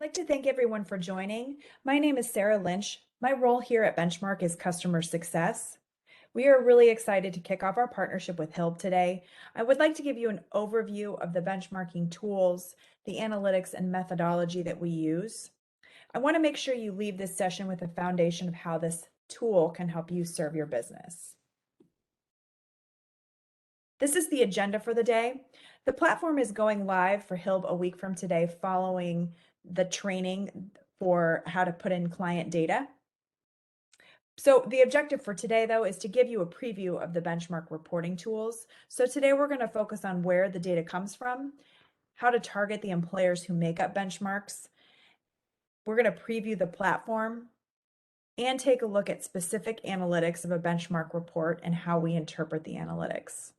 I'd like to thank everyone for joining. My name is Sarah Lynch. My role here at Benchmark is customer success. We are really excited to kick off our partnership with Hilb today. I would like to give you an overview of the benchmarking tools, the analytics and methodology that we use. I want to make sure you leave this session with a foundation of how this tool can help you serve your business. This is the agenda for the day. The platform is going live for Hilb a week from today following the training for how to put in client data. So the objective for today, though, is to give you a preview of the benchmark reporting tools. So today we're going to focus on where the data comes from, how to target the employers who make up benchmarks. We're going to preview the platform and take a look at specific analytics of a benchmark report and how we interpret the analytics.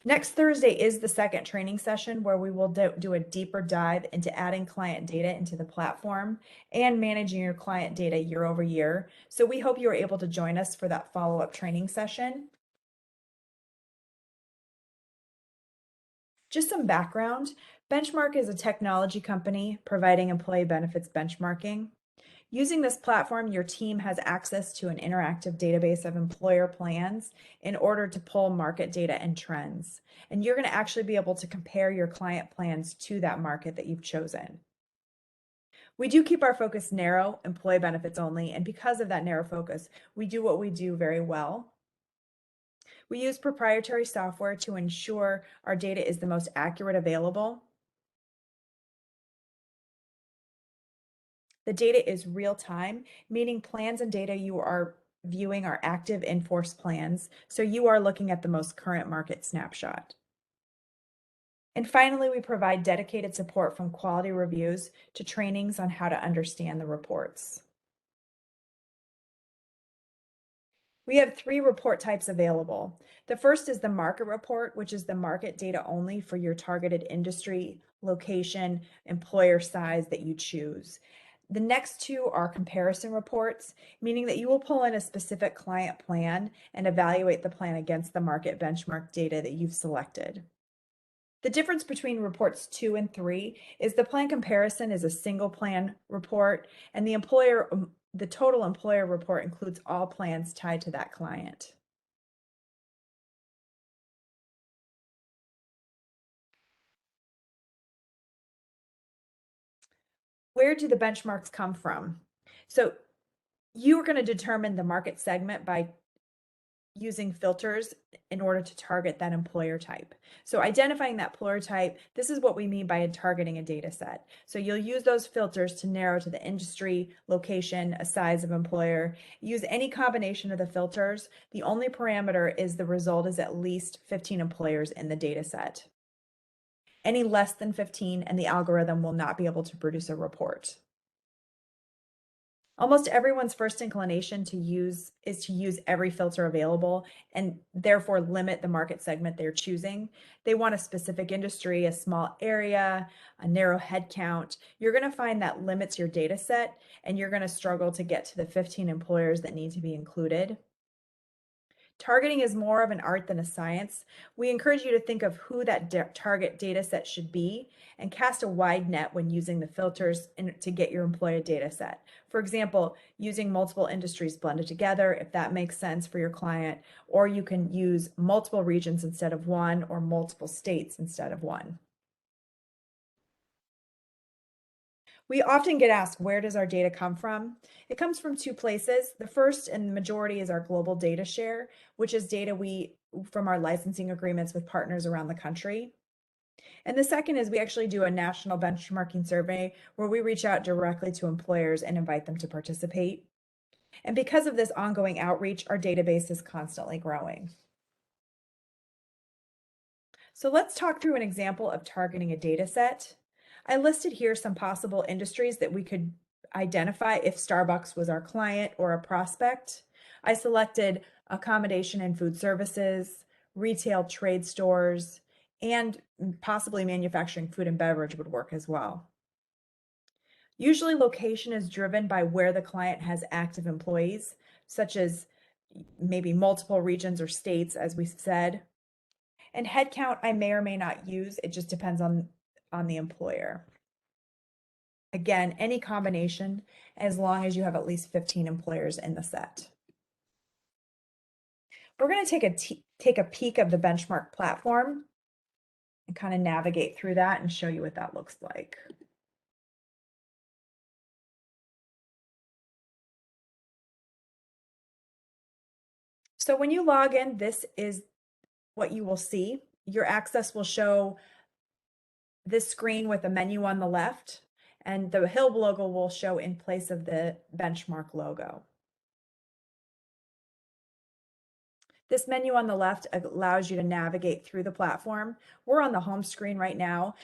Next Thursday is the second training session where we will do a deeper dive into adding client data into the platform and managing your client data year over year. So we hope you are able to join us for that follow-up training session. Just some background. Benchmark is a technology company providing employee benefits benchmarking. Using this platform, your team has access to an interactive database of employer plans in order to pull market data and trends. And you're going to actually be able to compare your client plans to that market that you've chosen. We do keep our focus narrow, employee benefits only, and because of that narrow focus, we do what we do very well. We use proprietary software to ensure our data is the most accurate available. The data is real time, meaning plans and data you are viewing are active in-force plans, so you are looking at the most current market snapshot. And finally, we provide dedicated support from quality reviews to trainings on how to understand the reports. We have 3 report types available. The first is the market report, which is the market data only for your targeted industry, location, employer size that you choose. The next 2 are comparison reports, meaning that you will pull in a specific client plan and evaluate the plan against the market benchmark data that you've selected. The difference between reports 2 and 3 is the plan comparison is a single plan report, and the total employer report includes all plans tied to that client. Where do the benchmarks come from? So you are going to determine the market segment by using filters in order to target that employer type. So identifying that employer type, this is what we mean by targeting a data set. So you'll use those filters to narrow to the industry, location, a size of employer. Use any combination of the filters. The only parameter is the result is at least 15 employers in the data set. Any less than 15 and the algorithm will not be able to produce a report. Almost everyone's first inclination is to use every filter available and therefore limit the market segment they're choosing. They want a specific industry, a small area, a narrow head count. You're going to find that limits your data set and you're going to struggle to get to the 15 employers that need to be included. Targeting is more of an art than a science. We encourage you to think of who that target data set should be and cast a wide net when using the filters to get your employer data set. For example, using multiple industries blended together, if that makes sense for your client, or you can use multiple regions instead of one or multiple states instead of one. We often get asked, where does our data come from? It comes from 2 places. The first and the majority is our global data share, which is data from our licensing agreements with partners around the country. And the second is we actually do a national benchmarking survey where we reach out directly to employers and invite them to participate. And because of this ongoing outreach, our database is constantly growing. So let's talk through an example of targeting a data set. I listed here some possible industries that we could identify if Starbucks was our client or a prospect. I selected accommodation and food services, retail trade stores, and possibly manufacturing food and beverage would work as well. Usually location is driven by where the client has active employees, such as maybe multiple regions or states, as we said. And headcount I may or may not use. It just depends on the employer. Again, any combination, as long as you have at least 15 employers in the set. We're going to take a peek of the benchmark platform and kind of navigate through that and show you what that looks like. So when you log in, this is what you will see. Your access will show this screen with a menu on the left, and the Hilb logo will show in place of the benchmark logo. This menu on the left allows you to navigate through the platform. We're on the home screen right now,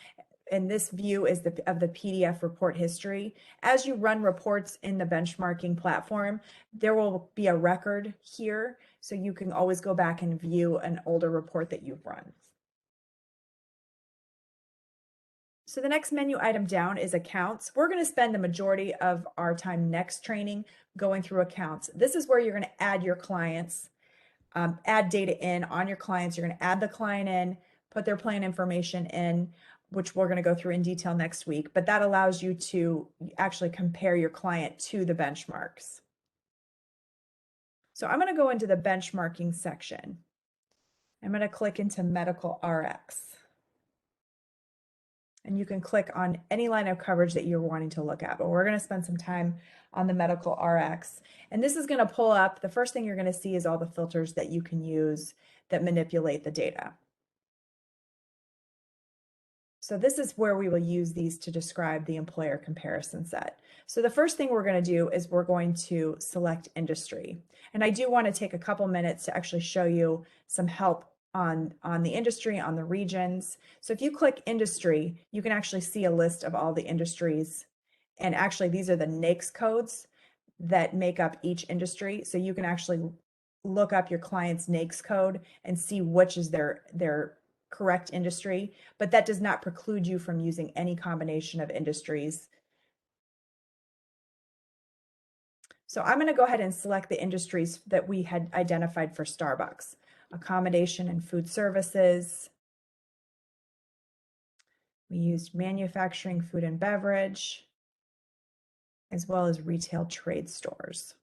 and this view is of the PDF report history. As you run reports in the benchmarking platform, there will be a record here, so you can always go back and view an older report that you've run. So the next menu item down is accounts. We're going to spend the majority of our time next training going through accounts. This is where you're going to add your clients, add data in on your clients. You're going to add the client in, put their plan information in, which we're going to go through in detail next week. But that allows you to actually compare your client to the benchmarks. So I'm going to go into the benchmarking section. I'm going to click into medical RX. And you can click on any line of coverage that you're wanting to look at, but we're going to spend some time on the medical RX. And this is going to pull up, the first thing you're going to see is all the filters that you can use that manipulate the data. So this is where we will use these to describe the employer comparison set. So the first thing we're going to do is we're going to select industry. And I do want to take a couple minutes to actually show you some help on the industry, on the regions. So if you click industry, you can actually see a list of all the industries. And actually, these are the NAICS codes that make up each industry. So you can actually look up your client's NAICS code and see which is their correct industry, but that does not preclude you from using any combination of industries. So I'm going to go ahead and select the industries that we had identified for Starbucks: accommodation and food services. We used manufacturing, food and beverage, as well as retail trade stores.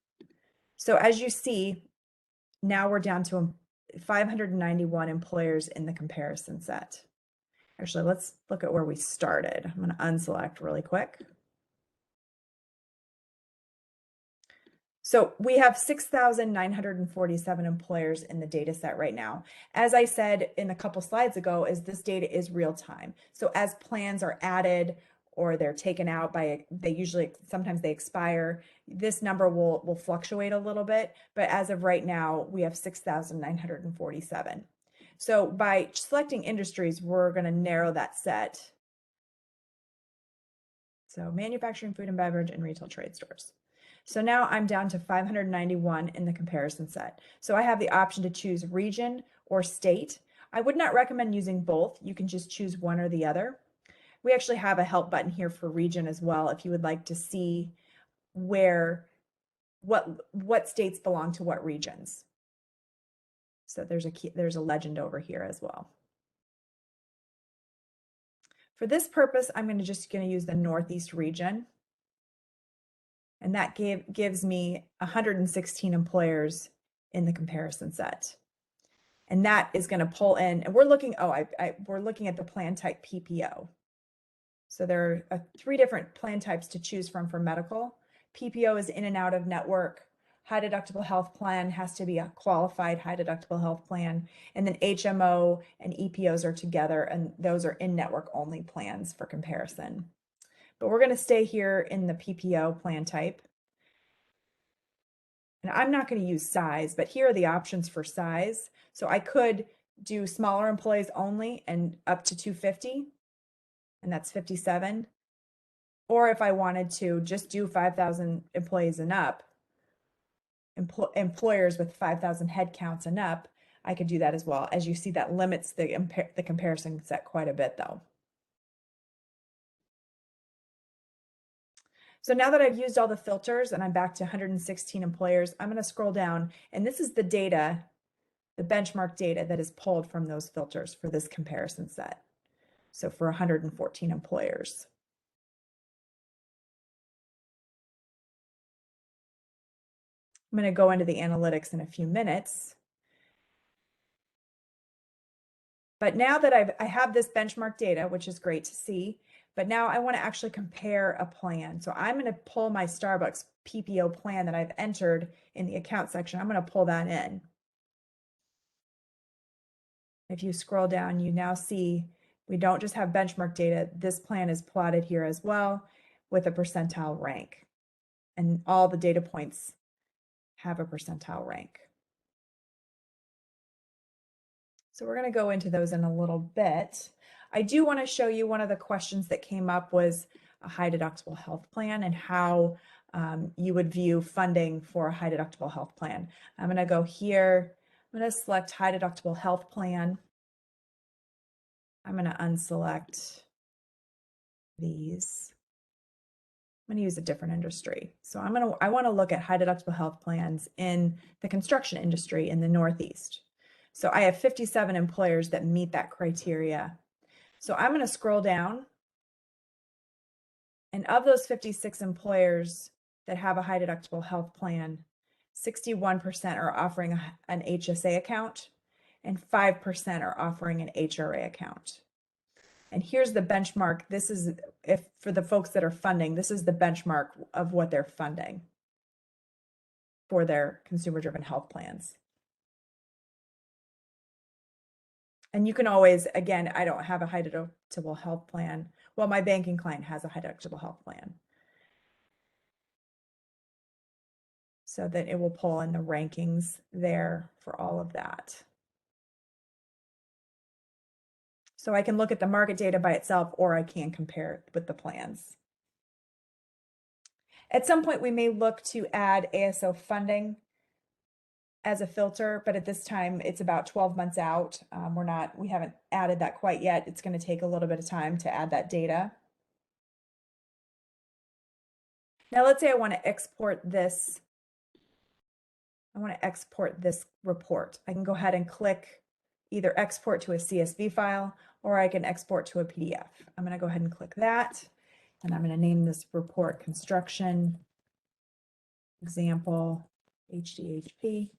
So as you see, now we're down to 591 employers in the comparison set. Actually, let's look at where we started. I'm going to unselect really quick. So we have 6,947 employers in the data set right now. As I said in a couple slides ago, is this data is real time. So as plans are added or they're taken out by, sometimes they expire, this number will fluctuate a little bit, but as of right now, we have 6,947. So by selecting industries, we're going to narrow that set. So manufacturing, food and beverage, and retail trade stores. So now I'm down to 591 in the comparison set. So I have the option to choose region or state. I would not recommend using both. You can just choose one or the other. We actually have a help button here for region as well if you would like to see what states belong to what regions. So there's a legend over here as well. For this purpose, I'm just going to use the Northeast region. And that gives me 116 employers in the comparison set. And that is going to pull in, and we're looking at the plan type PPO. So there are 3 different plan types to choose from for medical. PPO is in and out of network. High deductible health plan has to be a qualified high deductible health plan. And then HMO and EPOs are together, and those are in-network only plans for comparison. But we're going to stay here in the PPO plan type. And I'm not going to use size, but here are the options for size. So I could do smaller employees only and up to 250, and that's 57. Or if I wanted to just do 5,000 employees and up, employers with 5,000 head counts and up, I could do that as well. As you see, that limits the comparison set quite a bit though. So now that I've used all the filters and I'm back to 116 employers, I'm going to scroll down, and this is the data, the benchmark data that is pulled from those filters for this comparison set. So for 114 employers. I'm going to go into the analytics in a few minutes. But now that I have this benchmark data, which is great to see, but now I want to actually compare a plan. So I'm going to pull my Starbucks PPO plan that I've entered in the account section. I'm going to pull that in. If you scroll down, you now see we don't just have benchmark data. This plan is plotted here as well with a percentile rank. And all the data points have a percentile rank. So we're going to go into those in a little bit. I do want to show you one of the questions that came up was a high deductible health plan and how you would view funding for a high deductible health plan. I'm going to go here. I'm going to select high deductible health plan. I'm going to unselect these. I'm going to use a different industry. So I want to look at high deductible health plans in the construction industry in the Northeast. So I have 57 employers that meet that criteria. So I'm going to scroll down. And of those 56 employers that have a high deductible health plan, 61% are offering an HSA account and 5% are offering an HRA account. And here's the benchmark. This is, if for the folks that are funding, this is the benchmark of what they're funding for their consumer-driven health plans. And you can always, again, I don't have a high deductible health plan. Well, my banking client has a high deductible health plan. So that it will pull in the rankings there for all of that. So I can look at the market data by itself, or I can compare it with the plans. At some point, we may look to add ASO funding as a filter, but at this time, it's about 12 months out. We haven't added that quite yet. It's going to take a little bit of time to add that data. Now, let's say I want to export this. I want to export this report. I can go ahead and click either export to a CSV file, or I can export to a PDF. I'm going to go ahead and click that, and I'm going to name this report construction example HDHP,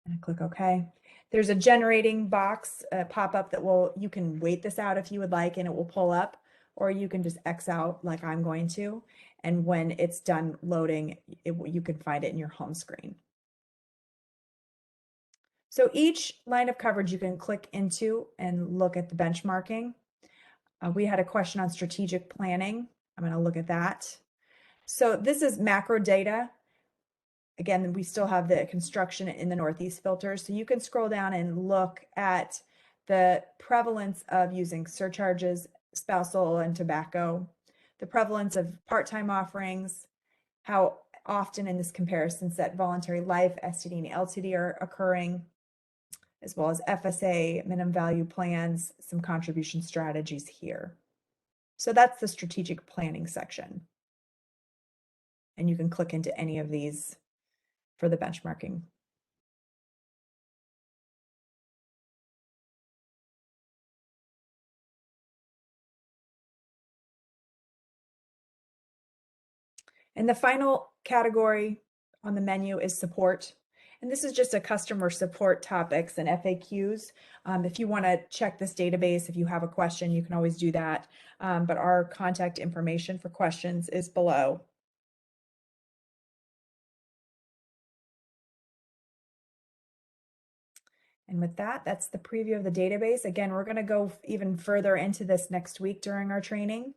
and I click OK. There's a generating box pop-up that you can wait this out if you would like, and it will pull up, or you can just X out like I'm going to, and when it's done loading, you can find it in your home screen. So each line of coverage you can click into and look at the benchmarking. We had a question on strategic planning. I'm going to look at that. So this is macro data. Again, we still have the construction in the Northeast filters. So you can scroll down and look at the prevalence of using surcharges, spousal and tobacco, the prevalence of part-time offerings, how often in this comparison set voluntary life, STD, and LTD are occurring, as well as FSA, minimum value plans, some contribution strategies here. So that's the strategic planning section. And you can click into any of these for the benchmarking. And the final category on the menu is support. And this is just a customer support topics and FAQs. If you want to check this database, if you have a question, you can always do that. But our contact information for questions is below. And with that, that's the preview of the database. Again, we're going to go even further into this next week during our training,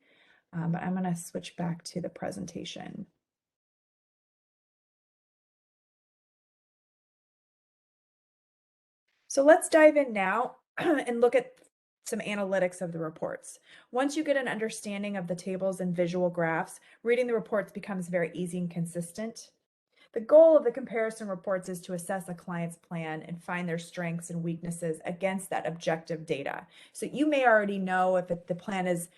but I'm going to switch back to the presentation. So let's dive in now and look at some analytics of the reports. Once you get an understanding of the tables and visual graphs, reading the reports becomes very easy and consistent. The goal of the comparison reports is to assess a client's plan and find their strengths and weaknesses against that objective data. So you may already know if the plan is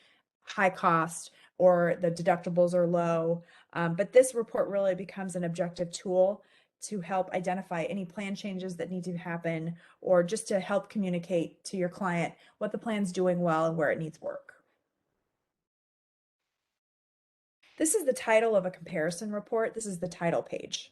high cost or the deductibles are low, but this report really becomes an objective tool to help identify any plan changes that need to happen, or just to help communicate to your client what the plan's doing well and where it needs work. This is the title of a comparison report. This is the title page.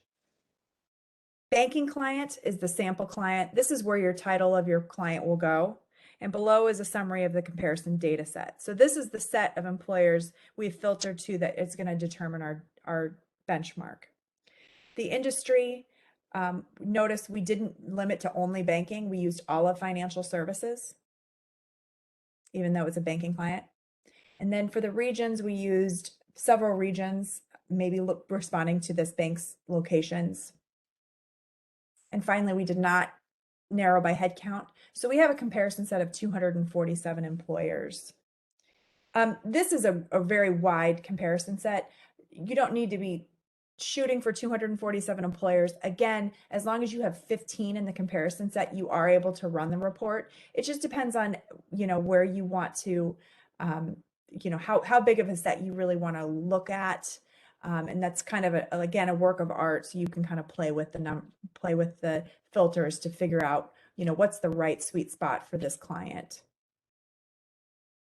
Banking client is the sample client. This is where your title of your client will go. And below is a summary of the comparison data set. So this is the set of employers we've filtered to that it's going to determine our benchmark. The industry, notice we didn't limit to only banking. We used all of financial services, even though it's a banking client. And then for the regions, we used several regions, maybe responding to this bank's locations. And finally, we did not narrow by headcount. So we have a comparison set of 247 employers. This is a very wide comparison set. You don't need to be shooting for 247 employers. Again, as long as you have 15 in the comparison set, you are able to run the report. It just depends on, where you want to, how big of a set you really want to look at. And that's kind of again a work of art. So you can kind of play with the filters to figure out, what's the right sweet spot for this client.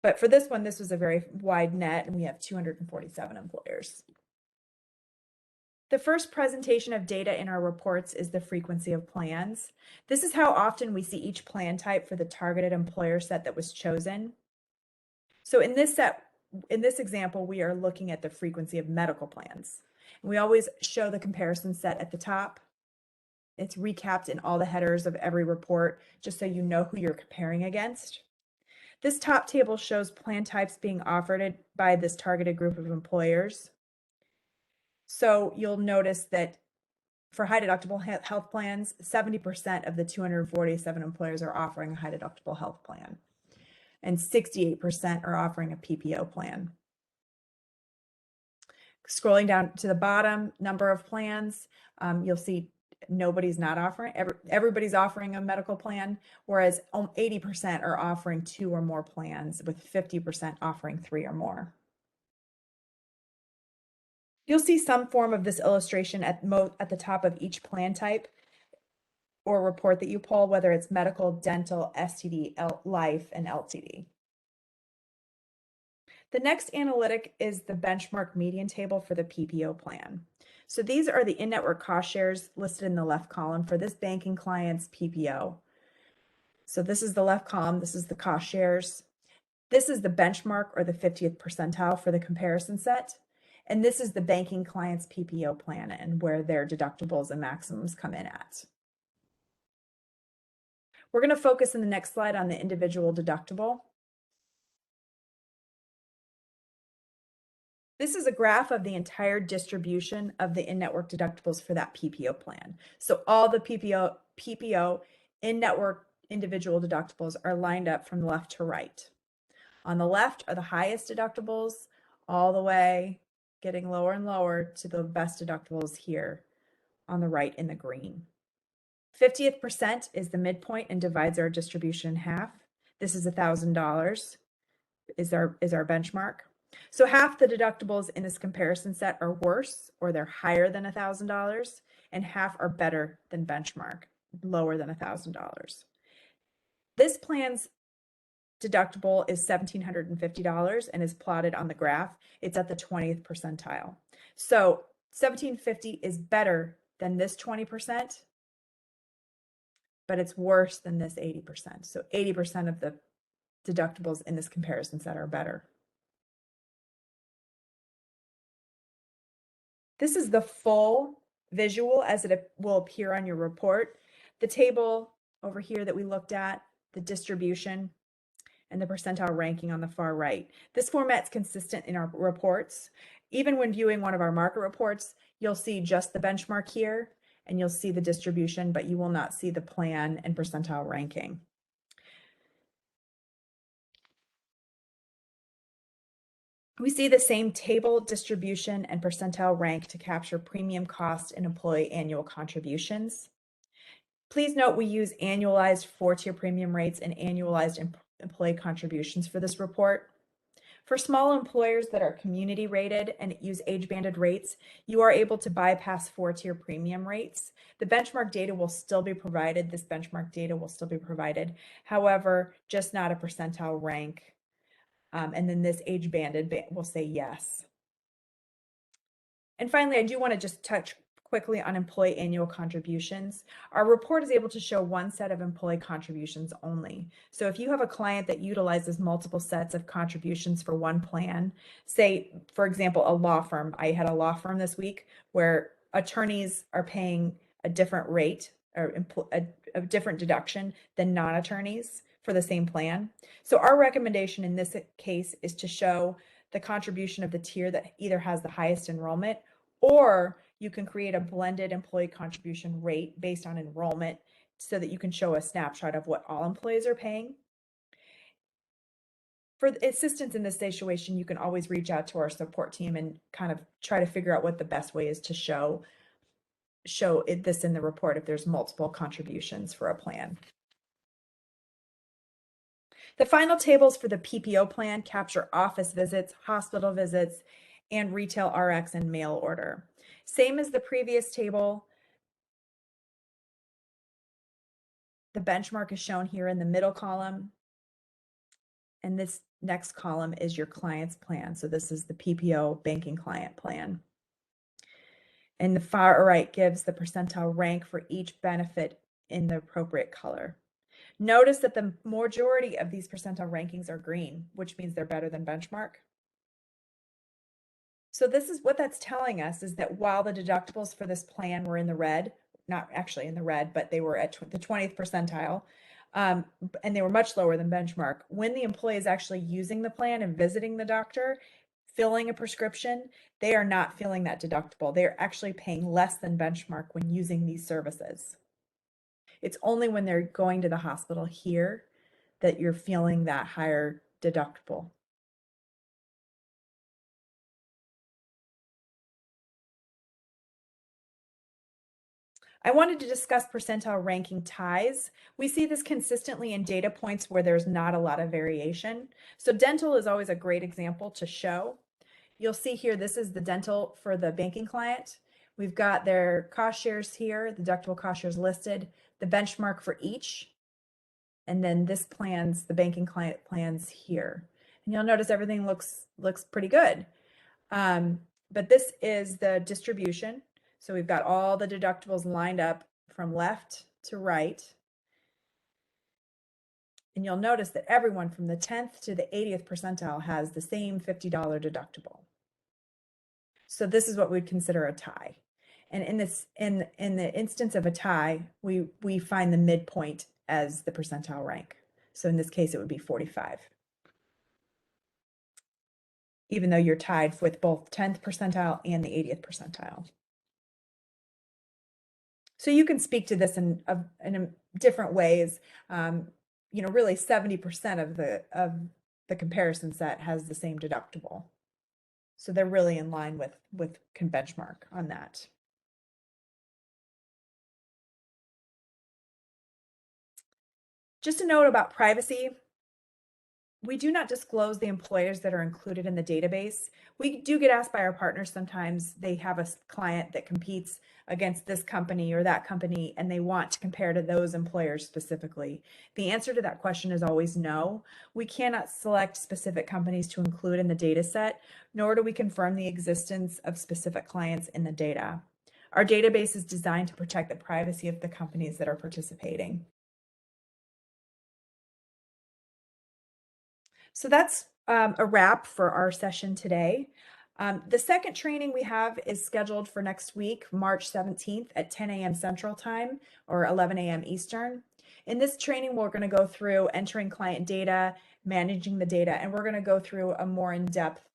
But for this one, this was a very wide net, and we have 247 employers. The first presentation of data in our reports is the frequency of plans. This is how often we see each plan type for the targeted employer set that was chosen. So in this example, we are looking at the frequency of medical plans. We always show the comparison set at the top. It's recapped in all the headers of every report, just so you know who you're comparing against. This top table shows plan types being offered by this targeted group of employers. So you'll notice that for high deductible health plans, 70% of the 247 employers are offering a high deductible health plan, and 68% are offering a PPO plan. Scrolling down to the bottom, number of plans, you'll see nobody's not offering, everybody's offering a medical plan, whereas 80% are offering 2 or more plans, with 50% offering 3 or more. You'll see some form of this illustration at the top of each plan type or report that you pull, whether it's medical, dental, STD, life, and LTD. The next analytic is the benchmark median table for the PPO plan. So these are the in-network cost shares listed in the left column for this banking client's PPO. So this is the left column, this is the cost shares. This is the benchmark or the 50th percentile for the comparison set. And this is the banking client's PPO plan and where their deductibles and maximums come in at. We're going to focus in the next slide on the individual deductible. This is a graph of the entire distribution of the in-network deductibles for that PPO plan. So all the PPO in-network individual deductibles are lined up from left to right. On the left are the highest deductibles, all the way getting lower and lower to the best deductibles here on the right in the green. 50th percent is the midpoint and divides our distribution in half. This is $1,000 is our benchmark. So half the deductibles in this comparison set are worse, or they're higher than $1,000, and half are better than benchmark, lower than $1,000. This plan's deductible is $1,750 and is plotted on the graph. It's at the 20th percentile. So $1,750 is better than this 20%, but it's worse than this 80%. So 80% of the deductibles in this comparison set are better. This is the full visual as it will appear on your report. The table over here that we looked at, the distribution, and the percentile ranking on the far right. This format's consistent in our reports. Even when viewing one of our market reports, you'll see just the benchmark here, and you'll see the distribution, but you will not see the plan and percentile ranking. We see the same table, distribution, and percentile rank to capture premium cost and employee annual contributions. Please note we use annualized 4-tier premium rates and annualized employee contributions for this report. For small employers that are community rated and use age-banded rates, you are able to bypass 4-tier premium rates. The benchmark data will still be provided. This benchmark data will still be provided. However, just not a percentile rank. And then this age-banded will say yes. And finally, I do want to just touch quickly on employee annual contributions. Our report is able to show one set of employee contributions only. So if you have a client that utilizes multiple sets of contributions for one plan, say, for example, a law firm. I had a law firm this week where attorneys are paying a different rate or a different deduction than non-attorneys for the same plan. So our recommendation in this case is to show the contribution of the tier that either has the highest enrollment, or you can create a blended employee contribution rate based on enrollment so that you can show a snapshot of what all employees are paying. For assistance in this situation, you can always reach out to our support team and kind of try to figure out what the best way is to show this in the report if there's multiple contributions for a plan. The final tables for the PPO plan capture office visits, hospital visits, and retail RX and mail order. Same as the previous table. The benchmark is shown here in the middle column. And this next column is your client's plan. So this is the PPO banking client plan. And the far right gives the percentile rank for each benefit in the appropriate color. Notice that the majority of these percentile rankings are green, which means they're better than benchmark. So this is what that's telling us, is that while the deductibles for this plan were in the red, not actually in the red, but they were at the 20th percentile, and they were much lower than benchmark. When the employee is actually using the plan and visiting the doctor, filling a prescription, they are not feeling that deductible. They're actually paying less than benchmark when using these services. It's only when they're going to the hospital here that you're feeling that higher deductible. I wanted to discuss percentile ranking ties. We see this consistently in data points where there's not a lot of variation. So dental is always a great example to show. You'll see here, this is the dental for the banking client. We've got their cost shares here, the deductible cost shares listed, the benchmark for each, and then this plans, the banking client plans here. And you'll notice everything looks pretty good. But this is the distribution. So we've got all the deductibles lined up from left to right. And you'll notice that everyone from the 10th to the 80th percentile has the same $50 deductible. So this is what we'd consider a tie. And in the instance of a tie, we find the midpoint as the percentile rank. So in this case, it would be 45. Even though you're tied with both 10th percentile and the 80th percentile. So you can speak to this in different ways. You know, really 70% of the comparison set has the same deductible. So they're really in line with benchmark on that. Just a note about privacy. We do not disclose the employers that are included in the database. We do get asked by our partners sometimes. They have a client that competes against this company or that company, and they want to compare to those employers specifically. The answer to that question is always no. We cannot select specific companies to include in the data set, nor do we confirm the existence of specific clients in the data. Our database is designed to protect the privacy of the companies that are participating. So that's a wrap for our session today. The second training we have is scheduled for next week, March 17th at 10 a.m. Central Time or 11 a.m. Eastern. In this training, we're going to go through entering client data, managing the data, and we're going to go through a more in-depth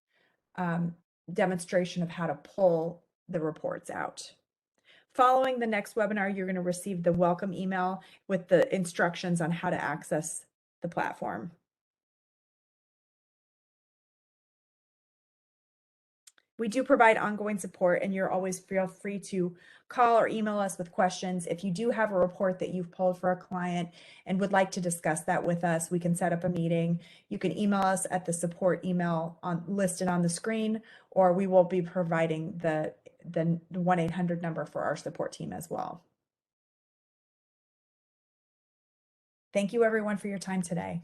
demonstration of how to pull the reports out. Following the next webinar, you're going to receive the welcome email with the instructions on how to access the platform. We do provide ongoing support, and you're always feel free to call or email us with questions. If you do have a report that you've pulled for a client and would like to discuss that with us, we can set up a meeting. You can email us at the support email listed on the screen, or we will be providing the 1-800 number for our support team as well. Thank you everyone for your time today.